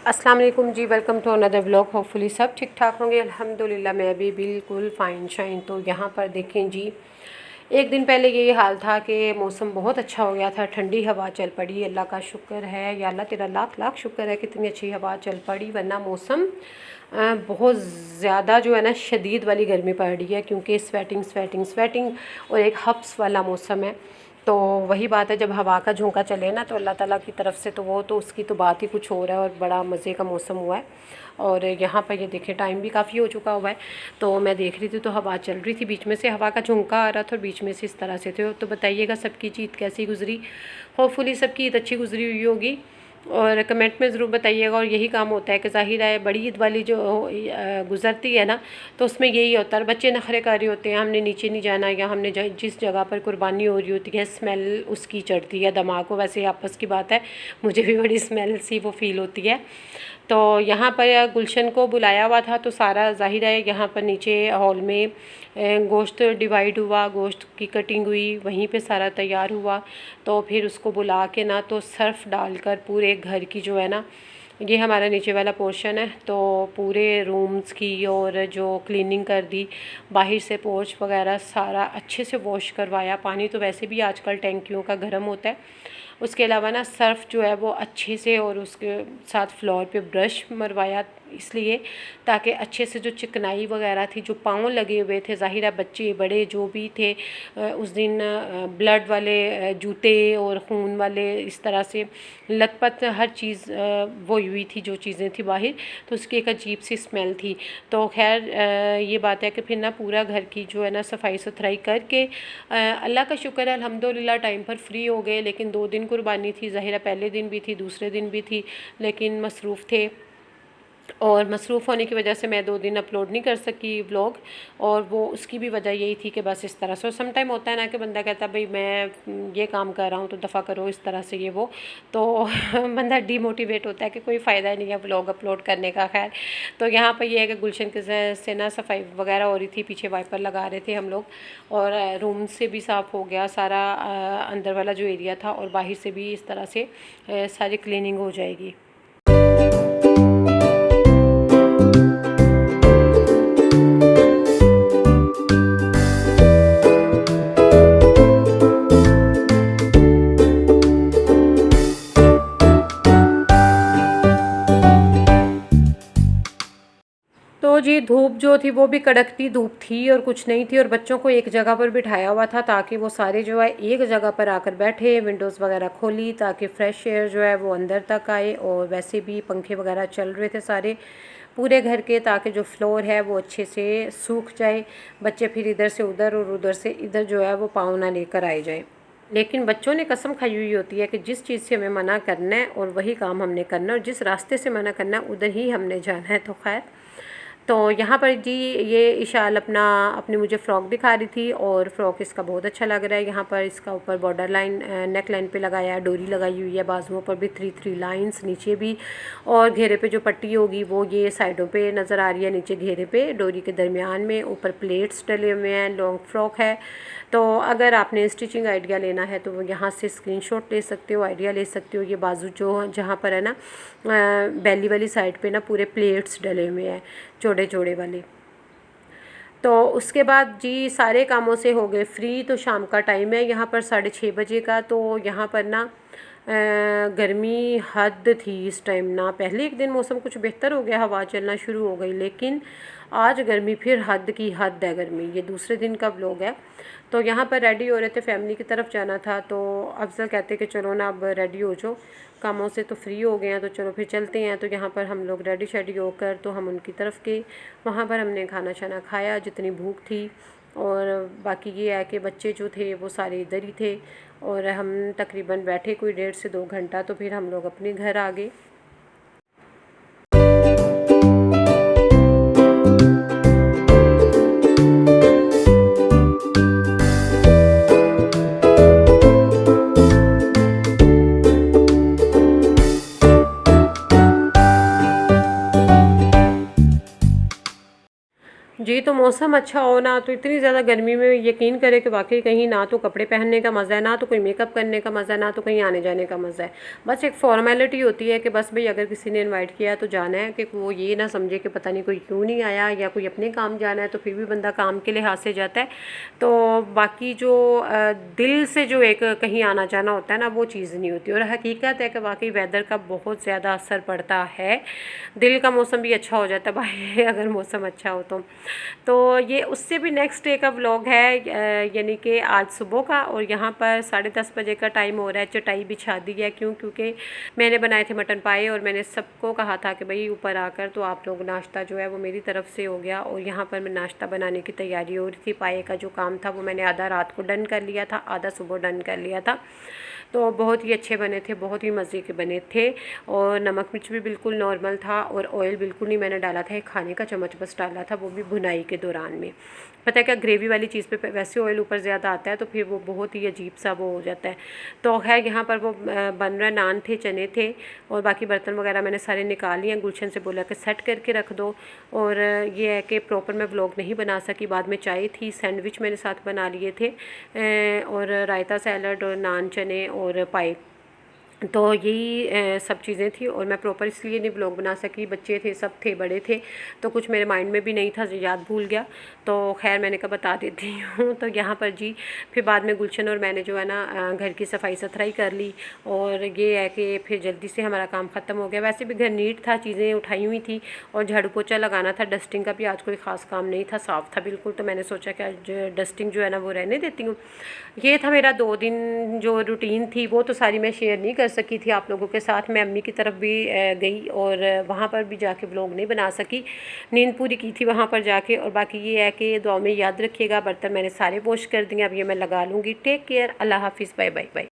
अस्सलाम वालेकुम जी। Welcome to another vlog. Hopefully सब ठीक ठाक होंगे। अल्हम्दुलिल्लाह मैं भी बिल्कुल फ़ाइन शाइन। तो यहाँ पर देखें जी, एक दिन पहले यही हाल था कि मौसम बहुत अच्छा हो गया था, ठंडी हवा चल पड़ी। अल्लाह का शुक्र है, या अल्लाह तेरा लाख लाख शुक्र है कितनी अच्छी हवा चल पड़ी, वरना मौसम बहुत ज़्यादा जो है ना शदीद वाली गर्मी पड़ रही है, क्योंकि स्वेटिंग स्वेटिंग स्वेटिंग और एक हब्स वाला मौसम है। तो वही बात है, जब हवा का झोंका चले ना तो अल्लाह ताला की तरफ से तो वो तो उसकी तो बात ही कुछ और है, और बड़ा मज़े का मौसम हुआ है। और यहाँ पर ये देखें टाइम भी काफ़ी हो चुका हुआ है। तो मैं देख रही थी तो हवा चल रही थी, बीच में से हवा का झोंका आ रहा था और बीच में से इस तरह से थे। तो बताइएगा सबकी ईद कैसी गुजरी। होपफुली सबकी ईद अच्छी गुजरी हुई होगी, और कमेंट में ज़रूर बताइएगा। और यही काम होता है कि ज़ाहिर है बड़ी ईद वाली जो गुज़रती है ना, तो उसमें यही होता है, बच्चे नखरे कर रहे होते हैं, हमने नीचे नहीं जाना, या हमने जिस जगह पर कुर्बानी हो रही होती है स्मेल उसकी चढ़ती है दिमाग को। वैसे आपस की बात है, मुझे भी बड़ी स्मेल सी वो फ़ील होती है। तो यहाँ पर गुलशन को बुलाया हुआ था, तो सारा ज़ाहिर है यहाँ पर नीचे हॉल में गोश्त डिवाइड हुआ, गोश्त की कटिंग हुई, वहीं पे सारा तैयार हुआ। तो फिर उसको बुला के ना तो सर्फ़ डालकर पूरे घर की जो है ना, ये हमारा नीचे वाला पोर्शन है, तो पूरे रूम्स की और जो क्लीनिंग कर दी, बाहर से पोर्च वगैरह सारा अच्छे से वॉश करवाया। पानी तो वैसे भी आजकल टैंकियों का गर्म होता है। उसके अलावा ना सर्फ़ जो है वो अच्छे से, और उसके साथ फ्लोर पे ब्रश मरवाया, इसलिए ताकि अच्छे से जो चिकनाई वगैरह थी, जो पाँव लगे हुए थे, ज़ाहिर है बच्चे बड़े जो भी थे उस दिन ब्लड वाले जूते और खून वाले इस तरह से लथपथ हर चीज़ वो हुई थी, जो चीज़ें थी बाहर, तो उसकी एक अजीब सी स्मेल थी। तो खैर ये बात है कि फिर ना पूरा घर की जो है ना सफाई सुथराई करके अल्लाह का शुक्र है अल्हम्दुलिल्लाह टाइम पर फ्री हो गए। लेकिन 2 दिन कुर्बानी थी, ज़ाहिर है पहले दिन भी थी दूसरे दिन भी थी, लेकिन मसरूफ़ थे, और मसरूफ़ होने की वजह से मैं 2 दिन अपलोड नहीं कर सकी व्लॉग। और वो उसकी भी वजह यही थी कि बस इस तरह से सम टाइम होता है ना कि बंदा कहता है भाई मैं ये काम कर रहा हूँ तो दफ़ा करो, इस तरह से ये वो, तो बंदा डीमोटिवेट होता है कि कोई फ़ायदा नहीं है व्लॉग अपलोड करने का। खैर, तो यहाँ पर ये है कि गुलशन के से ना सफाई वगैरह हो रही थी, पीछे वाइपर लगा रहे थे हम लोग, और रूम से भी साफ़ हो गया सारा, अंदर वाला जो एरिया था, और बाहर से भी इस तरह से सारी क्लीनिंग हो जाएगी। तो जी धूप जो थी वो भी कड़कती धूप थी और कुछ नहीं थी, और बच्चों को एक जगह पर बिठाया हुआ था ताकि वो सारे जो है एक जगह पर आकर बैठे, विंडोज़ वगैरह खोली ताकि फ़्रेश एयर जो है वो अंदर तक आए, और वैसे भी पंखे वगैरह चल रहे थे सारे पूरे घर के, ताकि जो फ्लोर है वो अच्छे से सूख जाए, बच्चे फिर इधर से उधर और उधर से इधर जो है वो पाँव ना लेकर आए जाए। लेकिन बच्चों ने कसम खाई हुई होती है कि जिस चीज़ से हमें मना करना है और वही काम हमने करना है, और जिस रास्ते से मना करना है उधर ही हमने जाना है। तो खैर, तो यहाँ पर जी ये इशाल अपनी मुझे फ़्रॉक दिखा रही थी, और फ़्रॉक इसका बहुत अच्छा लग रहा है। यहाँ पर इसका ऊपर बॉर्डर लाइन नेक लाइन पे लगाया है, डोरी लगाई हुई है, बाजुओं पर भी 3 लाइंस, नीचे भी, और घेरे पे जो पट्टी होगी वो ये साइडों पे नज़र आ रही है, नीचे घेरे पे डोरी के दरमियान में, ऊपर प्लेट्स डले हुए हैं, लॉन्ग फ्रॉक है। तो अगर आपने स्टिचिंग आइडिया लेना है तो वो यहाँ से स्क्रीनशॉट ले सकते हो, आइडिया ले सकते हो। ये बाजू जो जहाँ पर है ना बेली वाली साइड पे ना पूरे प्लेट्स डले हुए हैं, चौड़े चौड़े वाले। तो उसके बाद जी सारे कामों से हो गए फ्री। तो शाम का टाइम है यहाँ पर 6:30 बजे का। तो यहाँ पर ना गर्मी हद थी इस टाइम ना। पहले एक दिन मौसम कुछ बेहतर हो गया, हवा चलना शुरू हो गई, लेकिन आज गर्मी फिर हद की हद है गर्मी। ये दूसरे दिन का व्लॉग है। तो यहाँ पर रेडी हो रहे थे, फैमिली की तरफ जाना था, तो अफजल कहते कि चलो ना अब रेडी हो जाओ, कामों से तो फ्री हो गए हैं तो चलो फिर चलते हैं। तो यहाँ पर हम लोग रेडी शेडी होकर तो हम उनकी तरफ गए। वहाँ पर हमने खाना शाना खाया जितनी भूख थी, और बाकी ये है कि बच्चे जो थे वो सारे इधर ही थे, और हम तकरीबन बैठे कोई 1.5 से 2 घंटा, तो फिर हम लोग अपने घर आ गए। जी, तो मौसम अच्छा हो ना, तो इतनी ज़्यादा गर्मी में यकीन करें कि वाक़ई कहीं ना तो कपड़े पहनने का मज़ा है, ना तो कोई मेकअप करने का मज़ा है, ना तो कहीं आने-जाने का मज़ा है। बस एक फ़ॉर्मेलिटी होती है कि बस भई अगर किसी ने इनवाइट किया तो जाना है, कि वो ये ना समझे कि पता नहीं कोई क्यों नहीं आया, या कोई अपने काम जाना है तो फिर भी बंदा काम के लिहाज से जाता है। तो बाकी जो दिल से जो एक कहीं आना-जाना होता है ना, वो चीज़ नहीं होती। और हकीकत है कि वाक़ई वेदर का बहुत ज़्यादा असर पड़ता है। दिल का मौसम भी अच्छा हो जाता है भाई अगर मौसम अच्छा हो तो ये उससे भी नेक्स्ट डे का व्लॉग है, यानी कि आज सुबह का। और यहाँ पर 10:30 बजे का टाइम हो रहा है। चटाई बिछा दी है, क्योंकि मैंने बनाए थे मटन पाए और मैंने सबको कहा था कि भाई ऊपर आकर तो आप लोग नाश्ता जो है वो मेरी तरफ से हो गया। और यहाँ पर मैं नाश्ता बनाने की तैयारी हो रही थी। पाए का जो काम था वो मैंने आधा रात को डन कर लिया था, आधा सुबह डन कर लिया था। तो बहुत ही अच्छे बने थे, बहुत ही मज़े के बने थे। और नमक मिर्च भी बिल्कुल नॉर्मल था, और ऑयल बिल्कुल नहीं मैंने डाला था, एक खाने का चम्मच बस डाला था, वो भी भुनाई के दौरान में। पता है क्या, ग्रेवी वाली चीज़ पे वैसे ऑयल ऊपर ज़्यादा आता है तो फिर वो बहुत ही अजीब सा वो हो जाता है। तो खैर यहाँ पर वो बन रहा, नान थे, चने थे, और बाकी बर्तन वगैरह मैंने सारे निकाल लिए। गुलशन से बोला कि सेट करके रख दो। और ये है कि प्रॉपर मैं व्लॉग नहीं बना सकी। बाद में चाय थी, सैंडविच मैंने साथ बना लिए थे, और रायता, सैलड, और नान, चने और पाए। तो यही सब चीज़ें थी। और मैं प्रॉपर इसलिए नहीं व्लॉग बना सकी, बच्चे थे, सब थे, बड़े थे, तो कुछ मेरे माइंड में भी नहीं था, याद भूल गया। तो खैर मैंने कहा बता देती हूँ। तो यहाँ पर जी फिर बाद में गुलशन और मैंने जो है ना घर की सफाई सुथराई कर ली। और ये है कि फिर जल्दी से हमारा काम ख़त्म हो गया। वैसे भी घर नीट था, चीज़ें उठाई हुई थी, और झाड़ू पोछा लगाना था। डस्टिंग का भी आज कोई ख़ास काम नहीं था, साफ़ था बिल्कुल। तो मैंने सोचा कि आज डस्टिंग जो है ना वो रहने देती हूँ। ये था मेरा 2 दिन जो रूटीन थी, वो तो सारी मैं शेयर नहीं कर सकी थी आप लोगों के साथ। मैं अम्मी की तरफ भी गई, और वहाँ पर भी जाके व्लॉग नहीं बना सकी। नींद पूरी की थी वहाँ पर जाके। और बाकी ये है कि दुआ में याद रखिएगा। बर्तन मैंने सारे वॉश कर दिए, अब ये मैं लगा लूँगी। टेक केयर, अल्लाह हाफ़िज़, बाय बाय बाय।